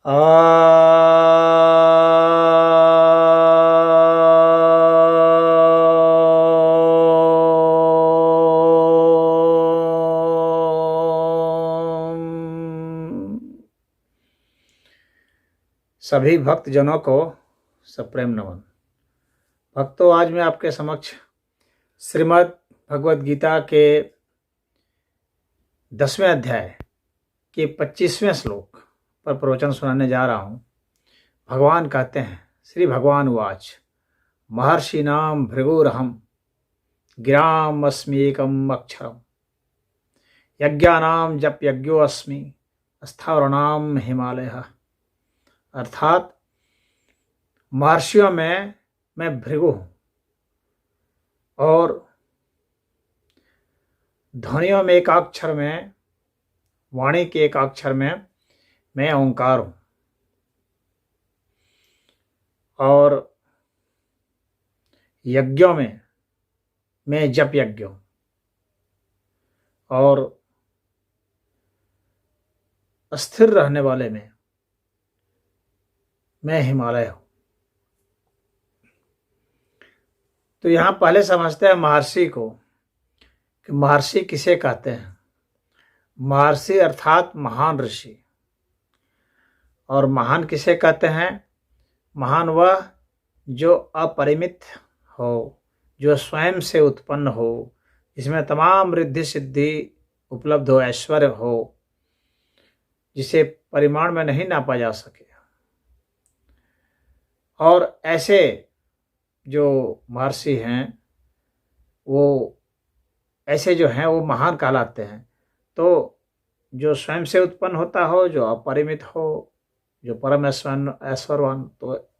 सभी भक्तजनों को सप्रेम नमन। भक्तों, आज मैं आपके समक्ष श्रीमद् भगवद गीता के 10वें अध्याय के 25वें श्लोक पर प्रवचन सुनाने जा रहा हूँ। भगवान कहते हैं, श्री भगवान उवाच, महर्षिणां भृगुरहं गिराम् अस्म्येकम् अक्षरम् यज्ञानां जपयज्ञो अस्मि स्थावराणां हिमालयः। अर्थात महर्षियों में मैं भृगु हूँ और ध्वनियों में एकाक्षर में, वाणी के एकाक्षर में मैं ओंकार हूँ और यज्ञों में मैं जप यज्ञ हूँ और अस्थिर रहने वाले में मैं हिमालय हूँ। तो यहाँ पहले समझते हैं महर्षि को कि महर्षि किसे कहते हैं। महर्षि अर्थात महान ऋषि। और महान किसे कहते हैं? महान वह जो अपरिमित हो, जो स्वयं से उत्पन्न हो, जिसमें तमाम रिद्धि सिद्धि उपलब्ध हो, ऐश्वर्य हो, जिसे परिमाण में नहीं नापा जा सके। और ऐसे जो महर्षि हैं वो ऐसे जो हैं वो महान कहलाते हैं। तो जो स्वयं से उत्पन्न होता हो, जो अपरिमित हो, जो परम ऐश्वर्यवान, तो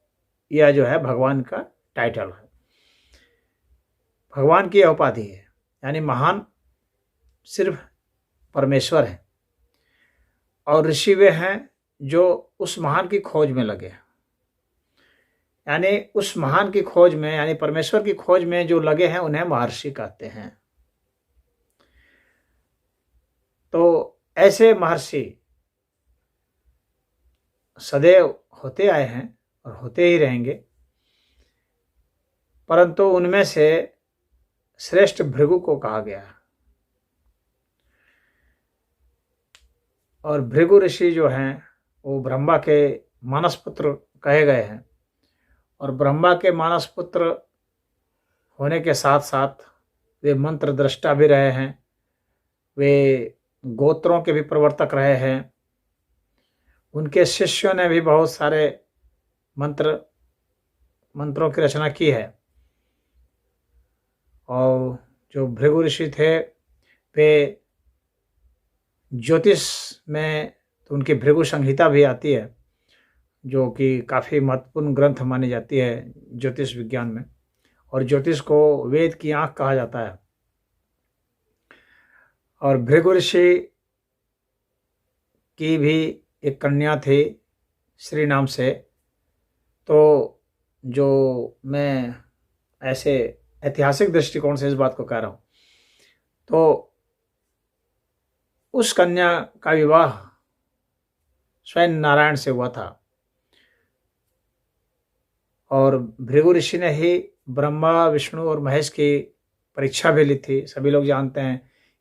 यह जो है भगवान का टाइटल है, भगवान की उपाधि है। यानी महान सिर्फ परमेश्वर है और ऋषि वे हैं जो उस महान की खोज में लगे हैं। यानी उस महान की खोज में, यानी परमेश्वर की खोज में जो लगे हैं उन्हें महर्षि कहते हैं। तो ऐसे महर्षि सदैव होते आए हैं और होते ही रहेंगे, परंतु उनमें से श्रेष्ठ भृगु को कहा गया है। और भृगु ऋषि जो हैं वो ब्रह्मा के मानस पुत्र कहे गए हैं और ब्रह्मा के मानस पुत्र होने के साथ साथ वे मंत्र दृष्टा भी रहे हैं, वे गोत्रों के भी प्रवर्तक रहे हैं। उनके शिष्यों ने भी बहुत सारे मंत्रों की रचना की है। और जो भृगु ऋषि थे वे ज्योतिष में, तो उनकी भृगु संहिता भी आती है जो कि काफ़ी महत्वपूर्ण ग्रंथ मानी जाती है ज्योतिष विज्ञान में। और ज्योतिष को वेद की आँख कहा जाता है। और भृगु ऋषि की भी एक कन्या थी श्री नाम से। तो जो मैं ऐसे ऐतिहासिक दृष्टिकोण से इस बात को कह रहा हूँ, तो उस कन्या का विवाह स्वयं नारायण से हुआ था। और भृगु ऋषि ने ही ब्रह्मा, विष्णु और महेश की परीक्षा भी ली थी। सभी लोग जानते हैं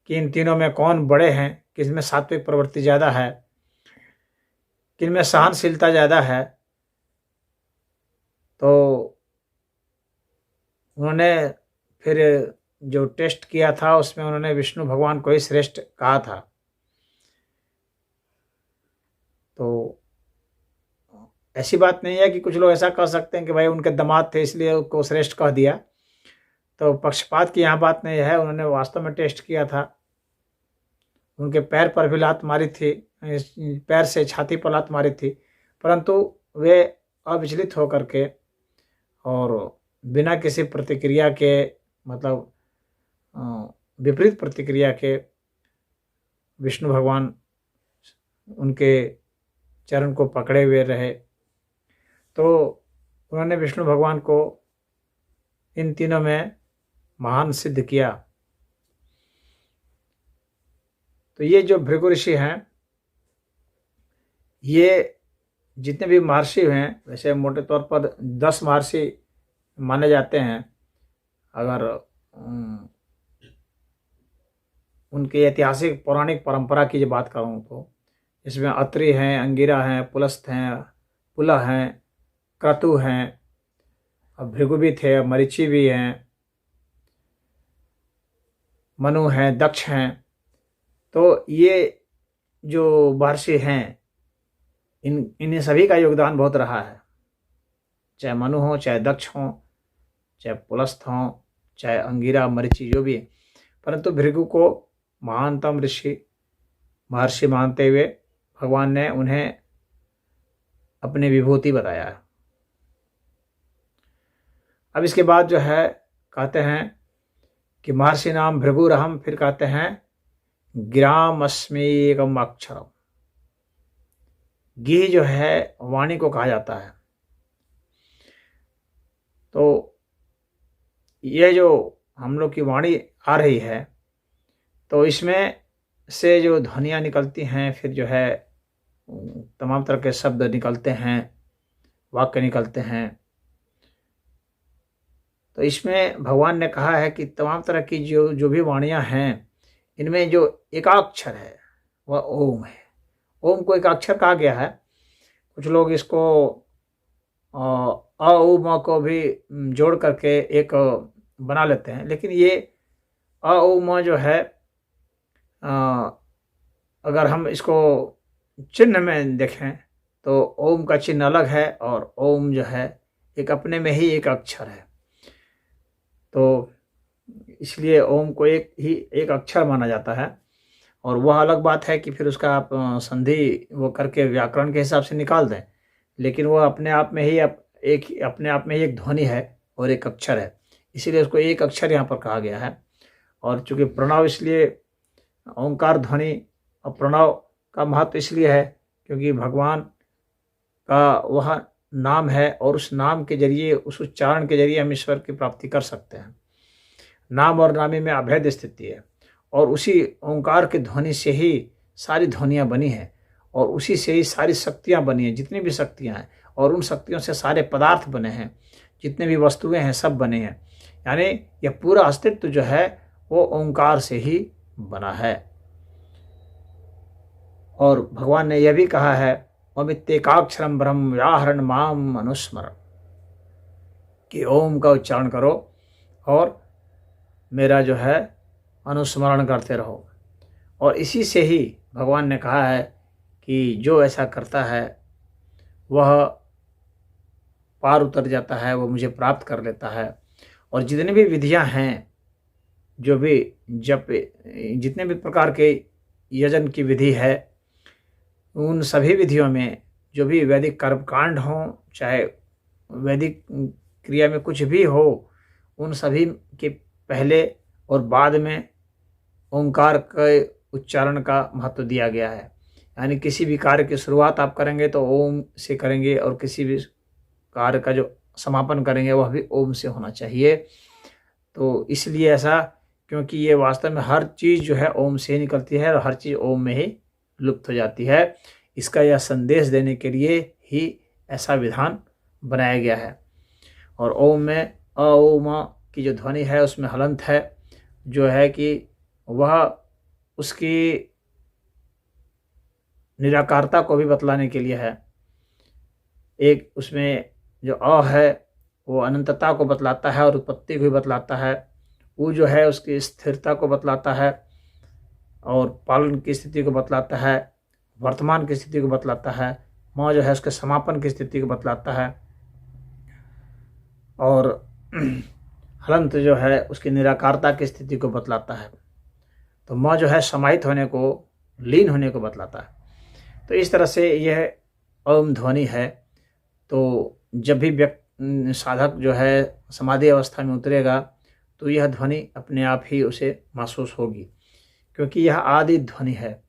कि इन तीनों में कौन बड़े हैं, किसमें सात्विक प्रवृत्ति ज़्यादा है, किनमें सहनशीलता ज़्यादा है। तो उन्होंने फिर जो टेस्ट किया था उसमें उन्होंने विष्णु भगवान को ही श्रेष्ठ कहा था। तो ऐसी बात नहीं है कि कुछ लोग ऐसा कह सकते हैं कि भाई उनके दामाद थे इसलिए उसको श्रेष्ठ कह दिया। तो पक्षपात की यहाँ बात नहीं है। उन्होंने वास्तव में टेस्ट किया था। उनके पैर पर भी लात मारी थी, पैर से छाती पर लात मारी थी, परंतु वे अविचलित होकर के और बिना किसी प्रतिक्रिया के, मतलब विपरीत प्रतिक्रिया के, विष्णु भगवान उनके चरण को पकड़े हुए रहे। तो उन्होंने विष्णु भगवान को इन तीनों में महान सिद्ध किया। तो ये जो भृगु ऋषि हैं, ये जितने भी महर्षि हैं, वैसे मोटे तौर पर 10 महर्षि माने जाते हैं। अगर उनकी ऐतिहासिक पौराणिक परंपरा की जो बात करूँ तो इसमें अत्रि हैं, अंगिरा हैं, पुलस्त्य हैं, पुलह हैं, क्रतु हैं, अब भृगु भी थे, मरीचि भी हैं, मनु हैं, दक्ष हैं। तो ये जो महर्षि हैं, इन्हीं सभी का योगदान बहुत रहा है। चाहे मनु हो, चाहे दक्ष हो, चाहे पुलस्त्य हो, चाहे अंगिरा, मरीचि, जो भी है। परंतु भृगु को महानतम ऋषि महर्षि मानते हुए भगवान ने उन्हें अपनी विभूति बताया है। अब इसके बाद जो है कहते हैं कि महर्षि नाम भृगुरहम, फिर कहते हैं गिराम अस्मीकम अक्षरम। गी जो है वाणी को कहा जाता है। तो ये जो हम लोग की वाणी आ रही है, तो इसमें से जो ध्वनियाँ निकलती हैं, फिर जो है तमाम तरह के शब्द निकलते हैं, वाक्य निकलते हैं। तो इसमें भगवान ने कहा है कि तमाम तरह की जो भी वाणियाँ हैं, इनमें जो एकाक्षर है वह ओम है। ओम को एकाक्षर कहा गया है। कुछ लोग इसको अ उ म को भी जोड़ करके एक बना लेते हैं, लेकिन ये अ उ म जो है, अगर हम इसको चिन्ह में देखें तो ओम का चिन्ह अलग है, और ओम जो है एक अपने में ही एक अक्षर है। तो इसलिए ओम को एक अक्षर माना जाता है। और वह अलग बात है कि फिर उसका आप संधि वो करके व्याकरण के हिसाब से निकाल दें, लेकिन वह अपने आप में ही एक ध्वनि है और एक अक्षर है, इसीलिए उसको एक अक्षर यहाँ पर कहा गया है। और चूँकि प्रणव, इसलिए ओंकार ध्वनि और प्रणव का महत्व इसलिए है क्योंकि भगवान का वह नाम है, और उस नाम के जरिए, उस उच्चारण के जरिए हम ईश्वर की प्राप्ति कर सकते हैं। नाम और नामी में अभेद स्थिति है, और उसी ओंकार की ध्वनि से ही सारी ध्वनियाँ बनी हैं, और उसी से ही सारी शक्तियाँ बनी हैं, जितनी भी शक्तियाँ हैं, और उन शक्तियों से सारे पदार्थ बने हैं, जितने भी वस्तुएं हैं सब बने हैं। यानी यह पूरा अस्तित्व जो है वो ओंकार से ही बना है। और भगवान ने यह भी कहा है, ओमित्येकाक्षरम ब्रह्म व्याहरण माम अनुस्मरण, कि ओम का उच्चारण करो और मेरा जो है अनुस्मरण करते रहो। और इसी से ही भगवान ने कहा है कि जो ऐसा करता है वह पार उतर जाता है, वो मुझे प्राप्त कर लेता है। और जितनी भी विधियां हैं, जो भी जप, जितने भी प्रकार के यजन की विधि है, उन सभी विधियों में जो भी वैदिक कर्मकांड हो, चाहे वैदिक क्रिया में कुछ भी हो, उन सभी के पहले और बाद में ओंकार के उच्चारण का महत्व दिया गया है। यानी किसी भी कार्य की शुरुआत आप करेंगे तो ओम से करेंगे, और किसी भी कार्य का जो समापन करेंगे वह भी ओम से होना चाहिए। तो इसलिए ऐसा, क्योंकि ये वास्तव में हर चीज़ जो है ओम से ही निकलती है, और हर चीज़ ओम में ही लुप्त हो जाती है। इसका यह संदेश देने के लिए ही ऐसा विधान बनाया गया है। और ओम में अ उ म की जो ध्वनि है उसमें हलंत है, जो है कि वह उसकी निराकारता को भी बतलाने के लिए है। एक उसमें जो अ है वो अनंतता को बतलाता है और उत्पत्ति को भी बतलाता है। वो जो है उसकी स्थिरता को बतलाता है, और पालन की स्थिति को बतलाता है, वर्तमान की स्थिति को बतलाता है। म जो है उसके समापन की स्थिति को बतलाता है, और हलंत जो है उसकी निराकारता की स्थिति को बतलाता है। तो म जो है समाहित होने को, लीन होने को बतलाता है। तो इस तरह से यह ओम ध्वनि है। तो जब भी साधक जो है समाधि अवस्था में उतरेगा तो यह ध्वनि अपने आप ही उसे महसूस होगी, क्योंकि यह आदि ध्वनि है,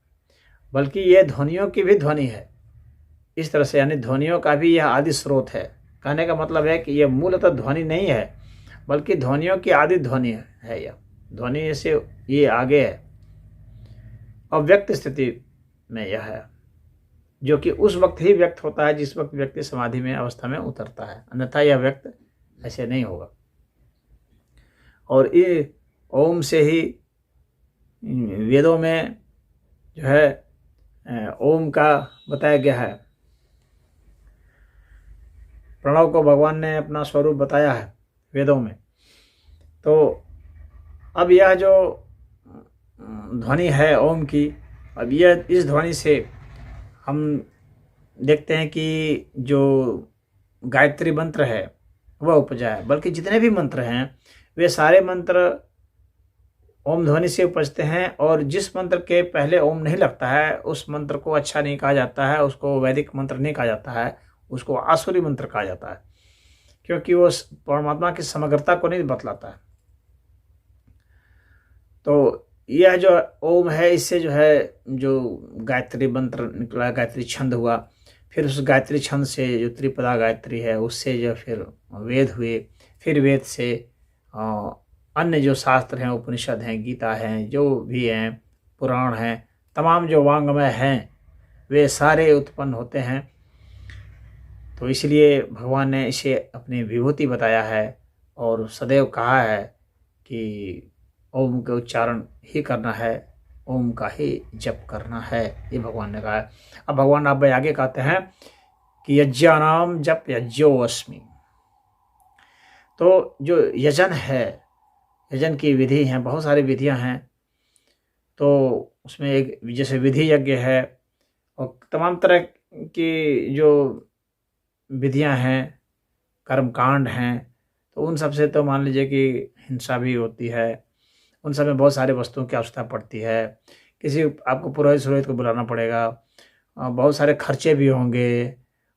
बल्कि यह ध्वनियों की भी ध्वनि है। इस तरह से यानी ध्वनियों का भी यह आदि स्रोत है। कहने का मतलब है कि यह मूलतः ध्वनि नहीं है, बल्कि ध्वनियों की आदि ध्वनि है। यह ध्वनि से ये आगे है, अव्यक्त स्थिति में यह है। जो कि उस वक्त ही व्यक्त होता है जिस वक्त व्यक्ति समाधि में अवस्था में उतरता है, अन्यथा यह व्यक्त ऐसे नहीं होगा। और ये ओम से ही वेदों में जो है ओम का बताया गया है। प्रणव को भगवान ने अपना स्वरूप बताया है वेदों में। तो अब यह जो ध्वनि है ओम की, अब यह इस ध्वनि से हम देखते हैं कि जो गायत्री मंत्र है वह उपजा है, बल्कि जितने भी मंत्र हैं वे सारे मंत्र ओम ध्वनि से उपजते हैं। और जिस मंत्र के पहले ओम नहीं लगता है उस मंत्र को अच्छा नहीं कहा जाता है, उसको वैदिक मंत्र नहीं कहा जाता है, उसको आसुरी मंत्र कहा जाता है, क्योंकि वो परमात्मा की समग्रता को नहीं बतलाता है। तो यह जो ओम है, इससे जो है जो गायत्री मंत्र निकला, गायत्री छंद हुआ, फिर उस गायत्री छंद से जो त्रिपदा गायत्री है उससे जो फिर वेद हुए, फिर वेद से अन्य जो शास्त्र हैं, उपनिषद हैं, गीता हैं, जो भी हैं, पुराण हैं, तमाम जो वांग्मय हैं वे सारे उत्पन्न होते हैं। तो इसलिए भगवान ने इसे अपनी विभूति बताया है और सदैव कहा है कि ओम का उच्चारण ही करना है, ओम का ही जप करना है, ये भगवान ने कहा है। अब भगवान आप आगे कहते हैं कि यज्ञानाम जप यज्ञो अस्मि। तो जो यजन है, यजन की विधि हैं, बहुत सारी विधियां हैं। तो उसमें एक जैसे विधि यज्ञ है और तमाम तरह की जो विधियां हैं, कर्मकांड हैं, तो उन सब से तो मान लीजिए कि हिंसा भी होती है, उन सब में बहुत सारे वस्तुओं की आवश्यकता पड़ती है। किसी आपको पुरोहित को बुलाना पड़ेगा, बहुत सारे खर्चे भी होंगे,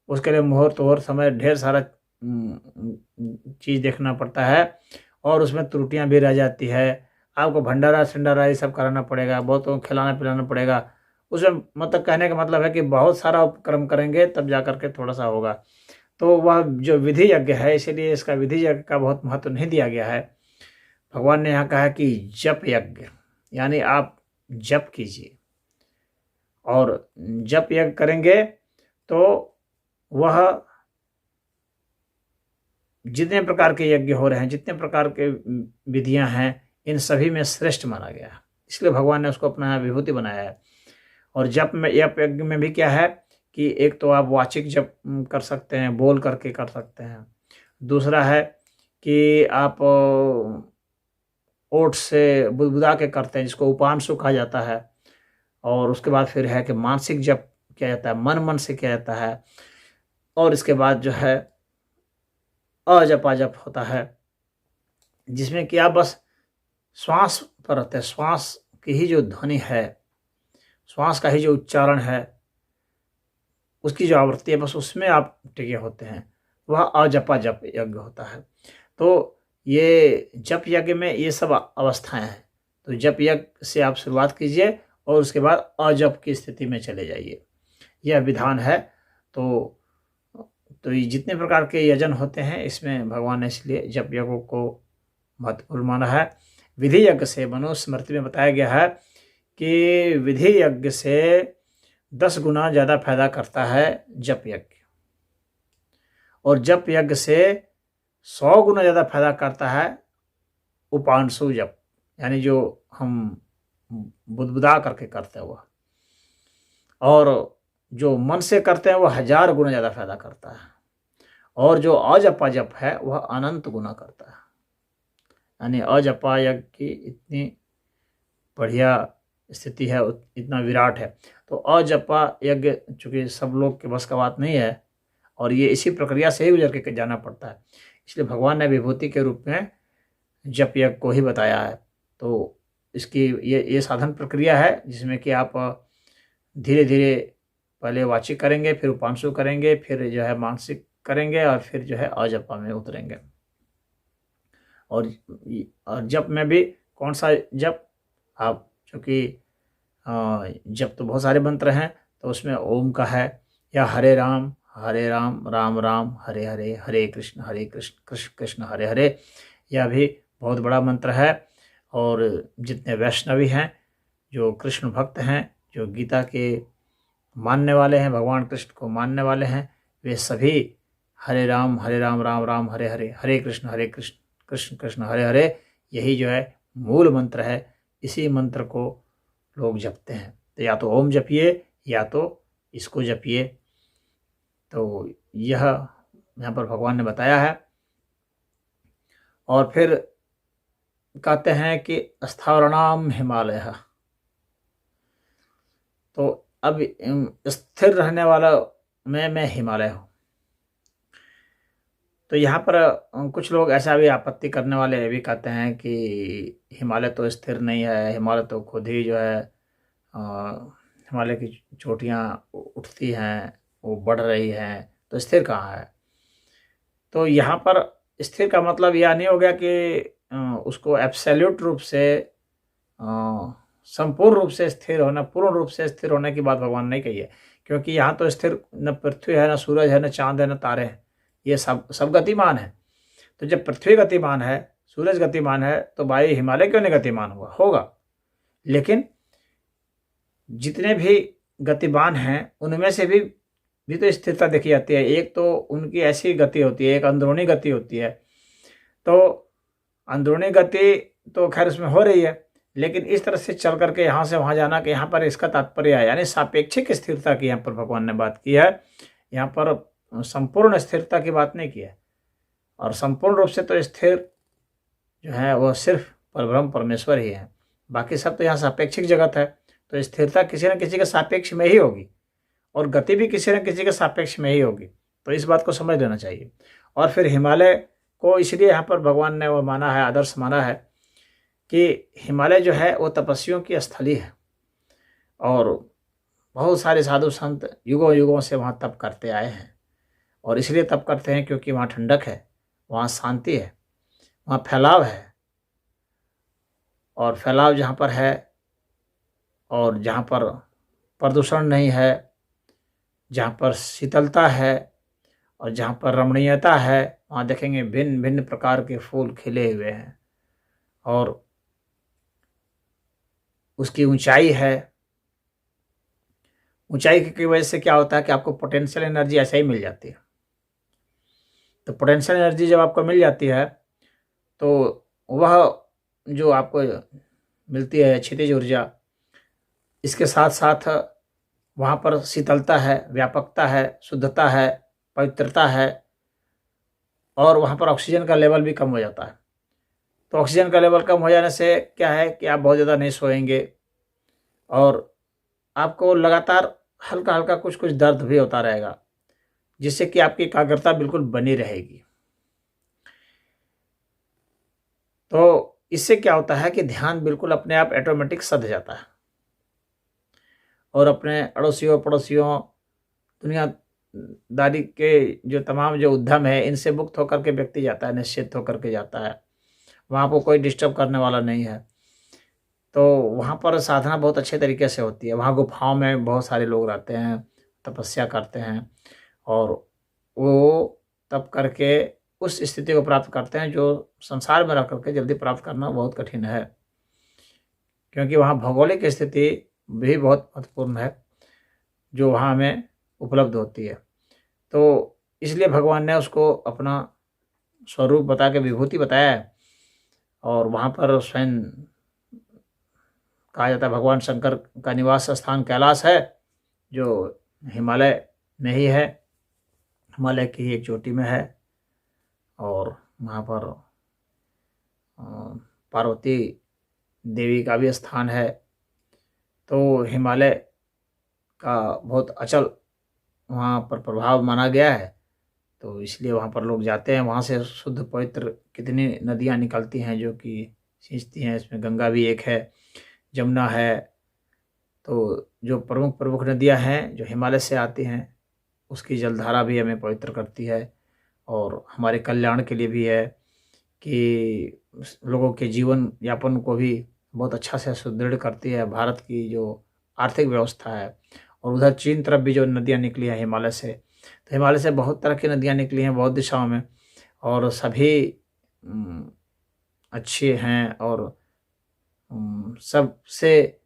उसके लिए मुहूर्त और समय ढेर सारा चीज़ देखना पड़ता है और उसमें त्रुटियां भी रह जाती है। आपको भंडारा संडारा ये सब कराना पड़ेगा, बहुतों को खिलाना पिलाना पड़ेगा। उसमें मतलब कहने का मतलब है कि बहुत सारा कर्म करेंगे तब जा कर के थोड़ा सा होगा। तो वह जो विधि यज्ञ है, इसीलिए इसका विधि यज्ञ का बहुत महत्व नहीं दिया गया है। भगवान ने यहाँ कहा कि जप यज्ञ, यानी आप जप कीजिए, और जप यज्ञ करेंगे तो वह जितने प्रकार के यज्ञ हो रहे हैं, जितने प्रकार के विधियां हैं, इन सभी में श्रेष्ठ माना गया है। इसलिए भगवान ने उसको अपना विभूति बनाया है। और जप में, जप यज्ञ में भी क्या है कि एक तो आप वाचिक जप कर सकते हैं, बोल करके कर सकते हैं। दूसरा है कि आप ओठ से बुदबुदा के करते हैं, जिसको उपांशु कहा जाता है। और उसके बाद फिर है कि मानसिक जप किया जाता है, मन से किया जाता है। और इसके बाद जो है अजपाजप होता है, जिसमें कि आप बस श्वास पर रहते हैं, श्वास की ही जो ध्वनि है, श्वास का ही जो उच्चारण है, उसकी जो आवृत्ति है, बस उसमें आप टिके होते हैं, वह अजपा जप यज्ञ होता है। तो ये जप यज्ञ में ये सब अवस्थाएं हैं। तो जप यज्ञ से आप शुरुआत कीजिए और उसके बाद अजप की स्थिति में चले जाइए, यह विधान है। तो ये जितने प्रकार के यजन होते हैं, इसमें भगवान ने इसलिए जप यज्ञों को महत्वपूर्ण माना है। विधि यज्ञ से मनुस्मृति में बताया गया है कि विधि यज्ञ से 10 गुना ज़्यादा फायदा करता है जप यज्ञ, और जप यज्ञ से 100 गुना ज़्यादा फायदा करता है उपांशु जप, यानी जो हम बुदबुदा करके करते हैं वह। और जो मन से करते हैं वह 1000 गुना ज़्यादा फायदा करता है। और जो अजपा जप है वह अनंत गुना करता है। यानी अजपा यज्ञ की इतनी बढ़िया स्थिति है, इतना विराट है। तो अजपा यज्ञ चूँकि सब लोग के बस का बात नहीं है, और ये इसी प्रक्रिया से ही गुजर के जाना पड़ता है, इसलिए भगवान ने विभूति के रूप में जप यज्ञ को ही बताया है। तो इसकी ये साधन प्रक्रिया है, जिसमें कि आप धीरे धीरे पहले वाचिक करेंगे, फिर उपांशु करेंगे, फिर जो है मानसिक करेंगे, और फिर जो है अजपा में उतरेंगे। और जप में भी कौन सा जप, आप चूँकि जप तो बहुत सारे मंत्र हैं, तो उसमें ओम का है, या हरे राम राम राम हरे हरे, हरे कृष्ण कृष्ण कृष्ण हरे हरे, यह भी बहुत बड़ा मंत्र है। और जितने वैष्णवी हैं, जो कृष्ण भक्त हैं, जो गीता के मानने वाले हैं, भगवान कृष्ण को मानने वाले हैं, वे सभी हरे राम राम राम हरे हरे, हरे कृष्ण कृष्ण कृष्ण हरे हरे, यही जो है मूल मंत्र है। इसी मंत्र को लोग जपते हैं। तो या तो ओम जपिए या तो इसको जपिए। तो यह यहाँ पर भगवान ने बताया है। और फिर कहते हैं कि स्थावरणाम हिमालय, तो अब स्थिर रहने वाला मैं हिमालय हूँ। तो यहाँ पर कुछ लोग ऐसा भी आपत्ति करने वाले भी कहते हैं कि हिमालय तो स्थिर नहीं है, हिमालय तो खुद ही जो है हिमालय की चोटियाँ उठती हैं, वो बढ़ रही हैं, तो स्थिर कहाँ है। तो यहाँ पर स्थिर का मतलब यह नहीं हो गया कि उसको एब्सोल्यूट रूप से संपूर्ण रूप से स्थिर होना, पूर्ण रूप से स्थिर होने की बात भगवान ने कही है। क्योंकि यहाँ तो स्थिर न पृथ्वी है, न सूरज है, न चांद है, न तारे हैं, ये सब गतिमान है। तो जब पृथ्वी गतिमान है, सूरज गतिमान है, तो भाई हिमालय क्यों नहीं गतिमान होगा। लेकिन जितने भी गतिमान हैं उनमें से भी तो स्थिरता देखी जाती है। एक तो उनकी ऐसी गति होती है, एक अंदरूनी गति होती है। तो अंदरूनी गति तो खैर उसमें हो रही है, लेकिन इस तरह से चल करके यहाँ से वहाँ जाना, कि यहाँ पर इसका तात्पर्य है यानी सापेक्षिक स्थिरता की यहाँ पर भगवान ने बात की है। यहाँ पर संपूर्ण स्थिरता की बात नहीं की है। और संपूर्ण रूप से तो स्थिर जो है वो सिर्फ परब्रह्म परमेश्वर ही है, बाकी सब तो यहाँ सापेक्षिक जगत है। तो स्थिरता किसी न किसी के सापेक्ष में ही होगी, और गति भी किसी न किसी के सापेक्ष में ही होगी। तो इस बात को समझ लेना चाहिए। और फिर हिमालय को इसलिए यहाँ पर भगवान ने वो माना है, आदर्श माना है, कि हिमालय जो है वो तपस्वियों की स्थली है, और बहुत सारे साधु संत युगों युगों से वहाँ तप करते आए हैं। और इसलिए तप करते हैं क्योंकि वहाँ ठंडक है, वहाँ शांति है, वहाँ फैलाव है। और फैलाव जहाँ पर है, और जहाँ पर प्रदूषण नहीं है, जहाँ पर शीतलता है, और जहाँ पर रमणीयता है, वहाँ देखेंगे भिन्न भिन्न प्रकार के फूल खिले हुए हैं, और उसकी ऊंचाई है। ऊंचाई की वजह से क्या होता है कि आपको पोटेंशियल एनर्जी ऐसे ही मिल जाती है। तो पोटेंशियल एनर्जी जब आपको मिल जाती है, तो वह जो आपको मिलती है क्षितिज ऊर्जा, इसके साथ साथ वहाँ पर शीतलता है, व्यापकता है, शुद्धता है, पवित्रता है, और वहाँ पर ऑक्सीजन का लेवल भी कम हो जाता है। तो ऑक्सीजन का लेवल कम हो जाने से क्या है कि आप बहुत ज़्यादा नहीं सोएंगे, और आपको लगातार हल्का हल्का कुछ कुछ दर्द भी होता रहेगा, जिससे कि आपकी एकाग्रता बिल्कुल बनी रहेगी। तो इससे क्या होता है कि ध्यान बिल्कुल अपने आप ऑटोमेटिक सध जाता है, और अपने अड़ोसियों पड़ोसियों, दुनियादारी के जो तमाम जो उद्यम है, इनसे मुक्त होकर के व्यक्ति जाता है, निश्चित होकर के जाता है। वहाँ को कोई डिस्टर्ब करने वाला नहीं है। तो वहाँ पर साधना बहुत अच्छे तरीके से होती है। वहाँ गुफाओं में बहुत सारे लोग रहते हैं, तपस्या करते हैं, और वो तप करके उस स्थिति को प्राप्त करते हैं जो संसार में रह करके जल्दी प्राप्त करना बहुत कठिन है, क्योंकि वहाँ भौगोलिक स्थिति भी बहुत महत्वपूर्ण है जो वहाँ हमें उपलब्ध होती है। तो इसलिए भगवान ने उसको अपना स्वरूप बता के विभूति बताया है। और वहाँ पर स्वयं कहा जाता है भगवान शंकर का निवास स्थान कैलाश है, जो हिमालय में ही है, हिमालय की ही एक चोटी में है। और वहाँ पर पार्वती देवी का भी स्थान है। तो हिमालय का बहुत अचल वहाँ पर प्रभाव माना गया है, तो इसलिए वहाँ पर लोग जाते हैं। वहाँ से शुद्ध पवित्र कितनी नदियाँ निकलती हैं जो कि सींचती हैं। इसमें गंगा भी एक है, जमुना है। तो जो प्रमुख प्रमुख नदियाँ हैं जो हिमालय से आती हैं, उसकी जलधारा भी हमें पवित्र करती है, और हमारे कल्याण के लिए भी है कि लोगों के जीवन यापन को भी बहुत अच्छा से सुदृढ़ करती है। भारत की जो आर्थिक व्यवस्था है, और उधर चीन तरफ भी जो नदियाँ निकली हैं हिमालय से, तो हिमालय से बहुत तरह की नदियाँ निकली हैं बहुत दिशाओं में, और सभी अच्छे हैं, और सबसे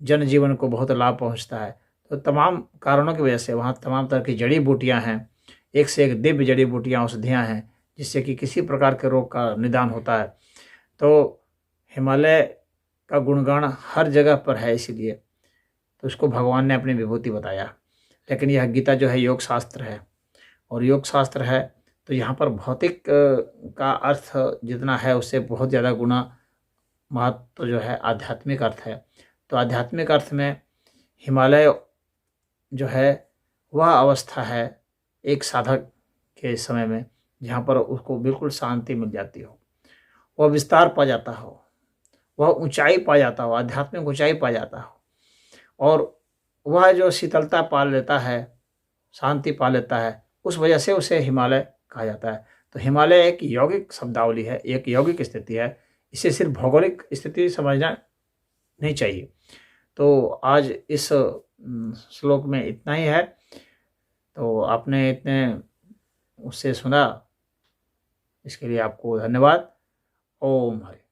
जनजीवन को बहुत लाभ पहुंचता है। तो तमाम कारणों की वजह से वहाँ तमाम तरह की जड़ी बूटियाँ हैं, एक से एक दिव्य जड़ी बूटियाँ, औषधियाँ हैं, जिससे कि किसी प्रकार के रोग का निदान होता है। तो हिमालय का गुणगान हर जगह पर है, इसीलिए तो उसको भगवान ने अपनी विभूति बताया। लेकिन यह गीता जो है योग शास्त्र है, और योग शास्त्र है तो यहाँ पर भौतिक का अर्थ जितना है उससे बहुत ज़्यादा गुना महत्व जो है आध्यात्मिक अर्थ है। तो आध्यात्मिक अर्थ में हिमालय जो है वह अवस्था है एक साधक के समय में, जहाँ पर उसको बिल्कुल शांति मिल जाती हो, वह विस्तार पा जाता हो, वह ऊंचाई पा जाता हो, आध्यात्मिक ऊंचाई पा जाता हो, और वह जो शीतलता पा लेता है, शांति पा लेता है, उस वजह से उसे हिमालय कहा जाता है। तो हिमालय एक यौगिक शब्दावली है, एक यौगिक स्थिति है, इसे सिर्फ भौगोलिक स्थिति समझना नहीं चाहिए। तो आज इस श्लोक में इतना ही है। तो आपने इतने उससे सुना, इसके लिए आपको धन्यवाद। ओम हरि।